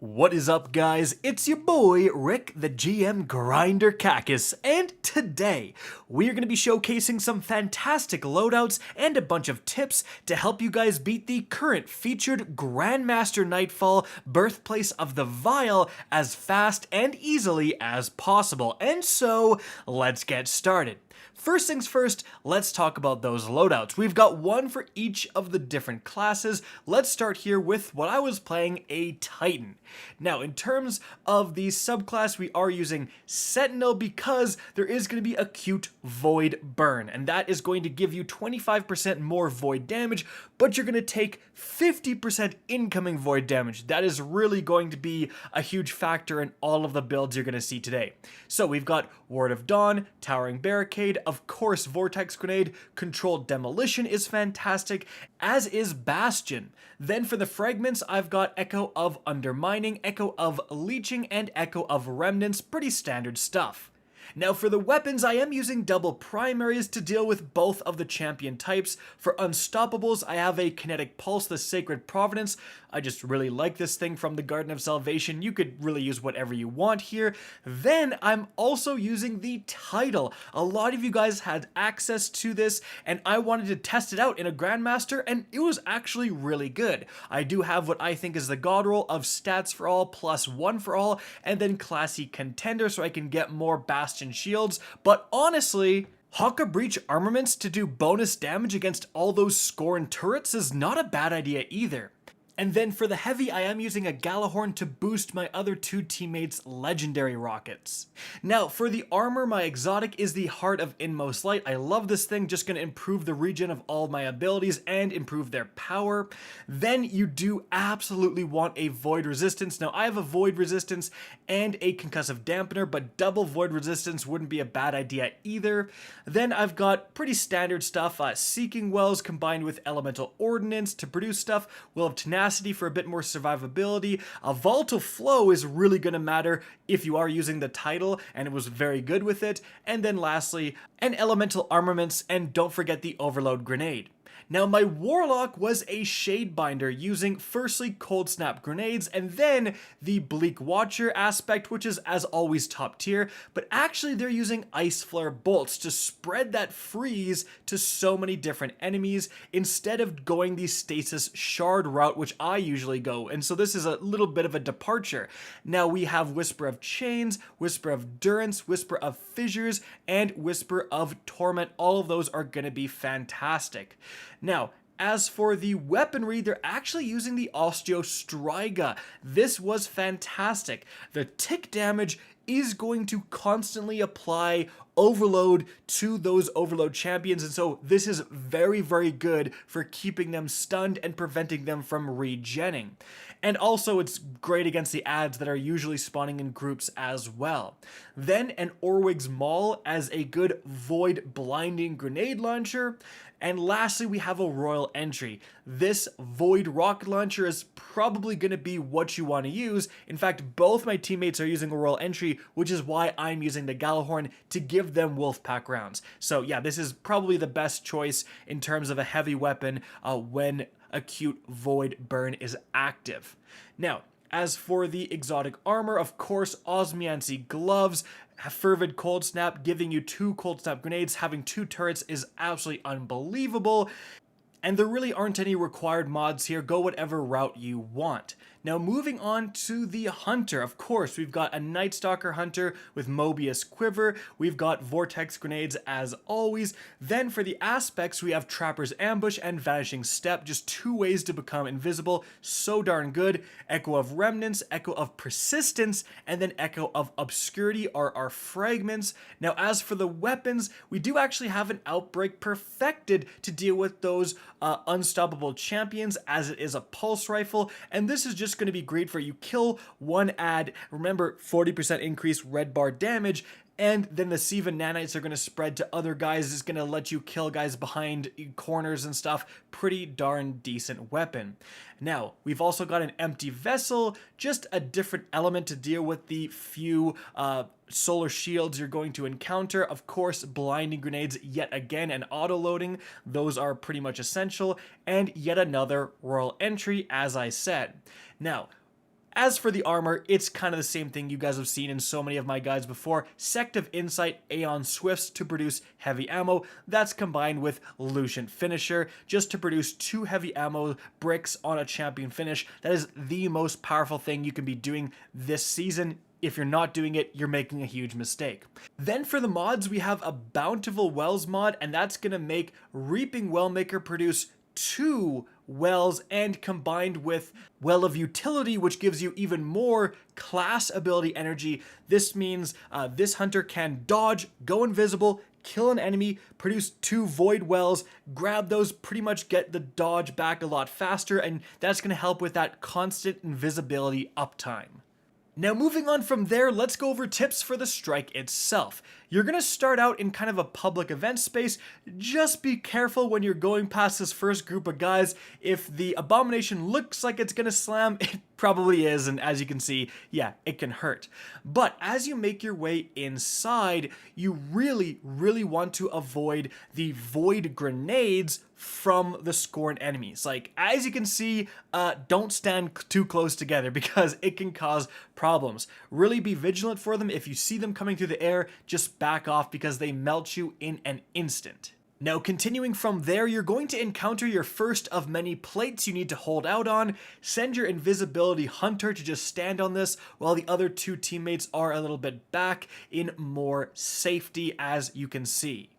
What is up, guys? It's your boy, Rick, the GM Grinder Cactus, and today we are going to be showcasing some fantastic loadouts and a bunch of tips to help you guys beat the current featured Grandmaster Nightfall Birthplace of the Vile as fast and easily as possible. And so, let's get started. First things first, let's talk about those loadouts. We've got one for each of the different classes. Let's start here with what I was playing, a Titan. Now, in terms of the subclass, we are using Sentinel because there is going to be acute void burn, and that is going to give you 25% more void damage, but you're going to take 50% incoming void damage. That is really going to be a huge factor in all of the builds you're going to see today. So we've got Ward of Dawn, Towering Barricade, of course Vortex Grenade, Controlled Demolition is fantastic, as is Bastion. Then for the fragments, I've got Echo of Undermining, Echo of Leeching, and Echo of Remnants, pretty standard stuff. Now for the weapons, I am using double primaries to deal with both of the champion types. For Unstoppables, I have a Kinetic Pulse, the Sacred Providence. I just really like this thing from the Garden of Salvation. You could really use whatever you want here. Then I'm also using the Title. A lot of you guys had access to this, and I wanted to test it out in a Grandmaster, and it was actually really good. I do have what I think is the God roll of Stats for All plus 1 for All, and then Classy Contender so I can get more Bastion shields, but honestly, Haka Breach armaments to do bonus damage against all those Scorn turrets is not a bad idea either. And then for the heavy, I am using a Galahorn to boost my other two teammates' legendary rockets. Now, for the armor, my exotic is the Heart of Inmost Light. I love this thing, just going to improve the regen of all my abilities and improve their power. Then you do absolutely want a Void Resistance. Now, I have a Void Resistance and a Concussive Dampener, but double Void Resistance wouldn't be a bad idea either. Then I've got pretty standard stuff, Seeking Wells combined with Elemental Ordnance to produce stuff. We'll have Tenacity for a bit more survivability. A Volatile Flow is really going to matter if you are using the Title, and it was very good with it. And then lastly, an Elemental Armaments, and don't forget the Overload Grenade. Now, my Warlock was a Shadebinder using firstly Cold Snap Grenades and then the Bleak Watcher aspect, which is as always top tier, but actually they're using Ice Flare Bolts to spread that freeze to so many different enemies instead of going the Stasis Shard route, which I usually go, and so this is a little bit of a departure. Now we have Whisper of Chains, Whisper of Durance, Whisper of Fissures, and Whisper of Torment. All of those are going to be fantastic. Now, as for the weaponry, they're actually using the Osteostriga. This was fantastic. The tick damage is going to constantly apply overload to those overload champions, and so this is very, very good for keeping them stunned and preventing them from regenning. And also it's great against the ads that are usually spawning in groups as well. Then an Orwig's Maul as a good void blinding grenade launcher. And lastly, we have a Royal Entry. This Void Rocket Launcher is probably going to be what you want to use. In fact, both my teammates are using a Royal Entry, which is why I'm using the Galahorn to give them Wolfpack rounds. So yeah, this is probably the best choice in terms of a heavy weapon when acute void burn is active. Now, as for the exotic armor, of course, Osmiancy gloves, Fervid Cold Snap, giving you 2 Cold Snap grenades, having 2 turrets is absolutely unbelievable. And there really aren't any required mods here. Go whatever route you want. Now moving on to the Hunter, of course, we've got a Night Stalker Hunter with Mobius Quiver, we've got Vortex Grenades as always. Then for the aspects, we have Trapper's Ambush and Vanishing Step, just 2 ways to become invisible, so darn good. Echo of Remnants, Echo of Persistence, and then Echo of Obscurity are our fragments. Now as for the weapons, we do actually have an Outbreak perfected to deal with those unstoppable champions, as it is a pulse rifle, and this is just going to be great for you kill one ad. Remember, 40% increase red bar damage, and then the Siva nanites are going to spread to other guys. It's going to let you kill guys behind corners and stuff. Pretty darn decent weapon. Now, we've also got an Empty Vessel, just a different element to deal with the few solar shields you're going to encounter. Of course, blinding grenades yet again and auto-loading. Those are pretty much essential. And yet another Royal Entry, as I said. Now, As for the armor, it's kind of the same thing you guys have seen in so many of my guides before. Sect of Insight, Aeon Swifts to produce heavy ammo. That's combined with Lucent Finisher just to produce 2 heavy ammo bricks on a champion finish. That is the most powerful thing you can be doing this season. If you're not doing it, you're making a huge mistake. Then for the mods, we have a Bountiful Wells mod, and that's going to make Reaping Wellmaker produce 2 wells, and combined with Well of Utility, which gives you even more class ability energy. This means this hunter can dodge, go invisible, kill an enemy, produce 2 void wells, grab those, pretty much get the dodge back a lot faster, and that's going to help with that constant invisibility uptime. Now moving on from there, let's go over tips for the strike itself. You're going to start out in kind of a public event space. Just be careful when you're going past this first group of guys. If the abomination looks like it's going to slam, it probably is, and as you can see, yeah, it can hurt. But as you make your way inside, you really want to avoid the void grenades from the Scorn enemies. Like, as you can see, don't stand too close together because it can cause problems. Really be vigilant for them. If you see them coming through the air, just back off because they melt you in an instant. Now, continuing from there, you're going to encounter your first of many plates you need to hold out on. Send your invisibility hunter to just stand on this while the other 2 teammates are a little bit back in more safety, as you can see.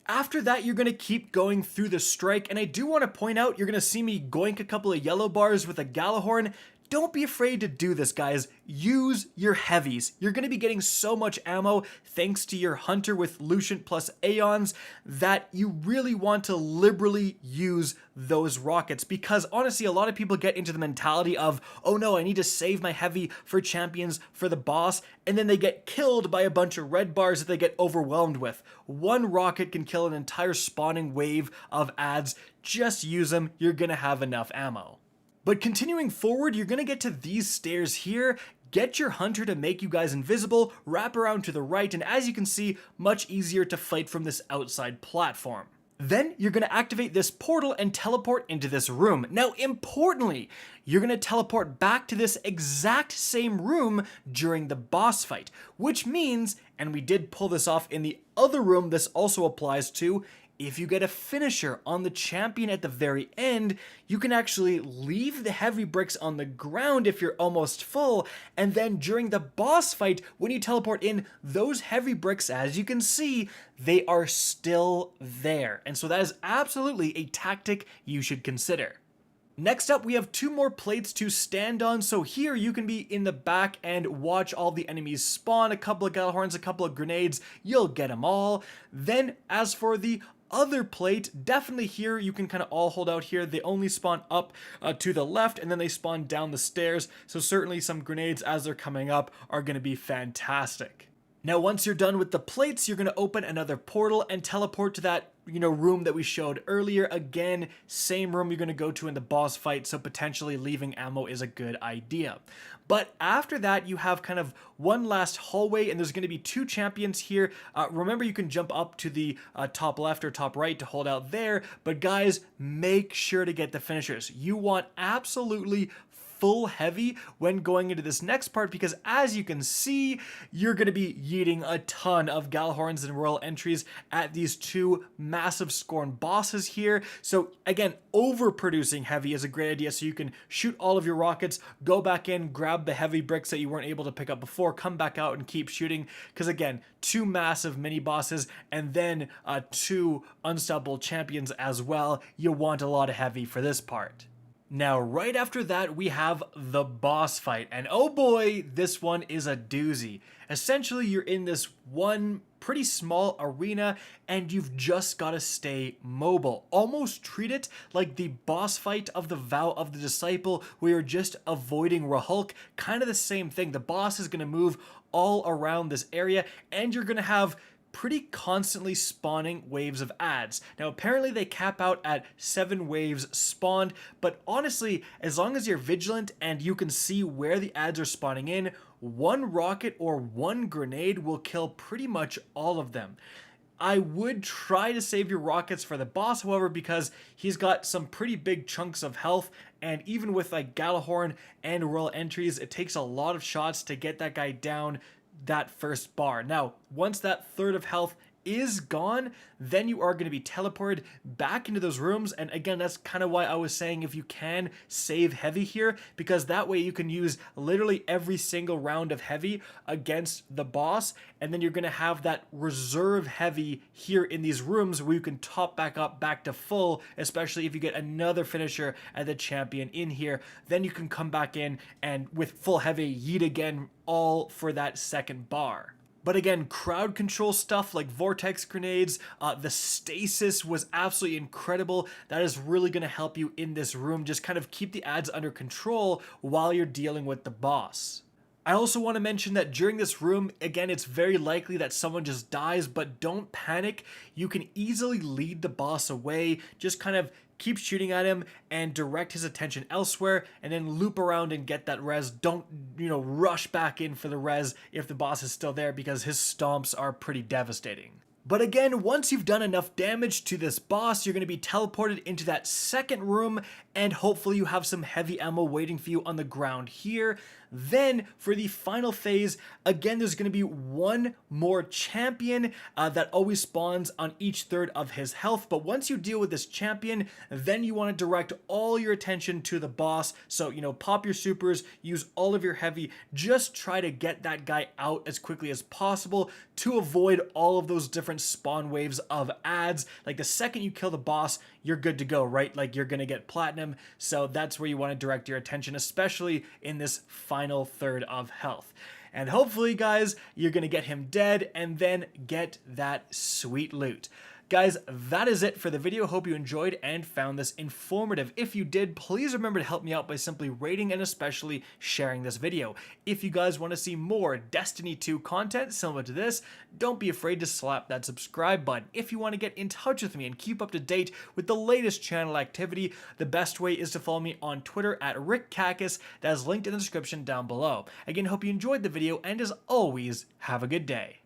After that, you're going to keep going through the strike, and I do want to point out, you're going to see me goink a couple of yellow bars with a Galahorn. Don't be afraid to do this, guys. Use your heavies. You're going to be getting so much ammo thanks to your hunter with Lucent plus Aeons that you really want to liberally use those rockets, because honestly, a lot of people get into the mentality of, oh no, I need to save my heavy for champions for the boss, and then they get killed by a bunch of red bars that they get overwhelmed with. One rocket can kill an entire spawning wave of adds. Just use them. You're going to have enough ammo. But continuing forward, you're going to get to these stairs here, get your hunter to make you guys invisible, wrap around to the right, and as you can see, much easier to fight from this outside platform. Then you're going to activate this portal and teleport into this room. Now, importantly, you're going to teleport back to this exact same room during the boss fight, which means, and we did pull this off in the other room this also applies to, if you get a finisher on the champion at the very end, you can actually leave the heavy bricks on the ground if you're almost full, and then during the boss fight, when you teleport in, those heavy bricks, as you can see, they are still there. And so that is absolutely a tactic you should consider. Next up, we have 2 more plates to stand on, so here you can be in the back and watch all the enemies spawn, a couple of Galahorns, a couple of grenades, you'll get them all. Then, as for the other plate, definitely here you can kind of all hold out here. They only spawn up to the left, and then they spawn down the stairs, so certainly some grenades as they're coming up are going to be fantastic. Now, once you're done with the plates, you're going to open another portal and teleport to that, room that we showed earlier. Again, same room you're going to go to in the boss fight, so potentially leaving ammo is a good idea. But after that, you have kind of one last hallway, and there's going to be 2 champions here. Remember, you can jump up to the top left or top right to hold out there, but guys, make sure to get the finishers. You want absolutely full heavy when going into this next part, because as you can see, you're going to be yeeting a ton of Galahorns and Royal Entries at these 2 massive Scorn bosses here. So again, overproducing heavy is a great idea, so you can shoot all of your rockets, go back in, grab the heavy bricks that you weren't able to pick up before, come back out and keep shooting, because again, 2 massive mini bosses and then 2 unstoppable champions as well. You want a lot of heavy for this part. Now, right after that, we have the boss fight, and oh boy, this one is a doozy. Essentially, you're in this one pretty small arena, and you've just got to stay mobile. Almost treat it like the boss fight of the Vow of the Disciple, where you're just avoiding Rahulk. Kind of the same thing. The boss is going to move all around this area, and you're going to have pretty constantly spawning waves of adds. Now, apparently they cap out at 7 waves spawned, but honestly, as long as you're vigilant and you can see where the adds are spawning in, 1 rocket or 1 grenade will kill pretty much all of them. I would try to save your rockets for the boss, however, because he's got some pretty big chunks of health, and even with like Galahorn and Royal Entries, it takes a lot of shots to get that guy down that first bar. Now, once that third of health is gone, then you are going to be teleported back into those rooms. And again, that's kind of why I was saying if you can save heavy here, because that way you can use literally every single round of heavy against the boss, and then you're going to have that reserve heavy here in these rooms where you can top back up back to full, especially if you get another finisher at the champion in here. Then you can come back in and with full heavy yeet again, all for that second bar. But again, crowd control stuff like vortex grenades, the stasis was absolutely incredible. That is really going to help you in this room. Just kind of keep the ads under control while you're dealing with the boss. I also want to mention that during this room, again, it's very likely that someone just dies, but don't panic. You can easily lead the boss away. Just kind of keep shooting at him and direct his attention elsewhere, and then loop around and get that res. Don't, rush back in for the res if the boss is still there, because his stomps are pretty devastating. But again, once you've done enough damage to this boss, you're going to be teleported into that second room, and hopefully you have some heavy ammo waiting for you on the ground here. Then, for the final phase, again, there's going to be one more champion that always spawns on each third of his health. But once you deal with this champion, then you want to direct all your attention to the boss. So, pop your supers, use all of your heavy, just try to get that guy out as quickly as possible to avoid all of those different spawn waves of ads. Like the second you kill the boss, you're good to go, right? Like you're going to get platinum. So that's where you want to direct your attention, especially in this final third of health. And hopefully, guys, you're going to get him dead and then get that sweet loot. Guys, that is it for the video. Hope you enjoyed and found this informative. If you did, please remember to help me out by simply rating and especially sharing this video. If you guys want to see more Destiny 2 content similar to this, don't be afraid to slap that subscribe button. If you want to get in touch with me and keep up to date with the latest channel activity, the best way is to follow me on Twitter at RickCacus. That is linked in the description down below. Again, hope you enjoyed the video, and as always, have a good day.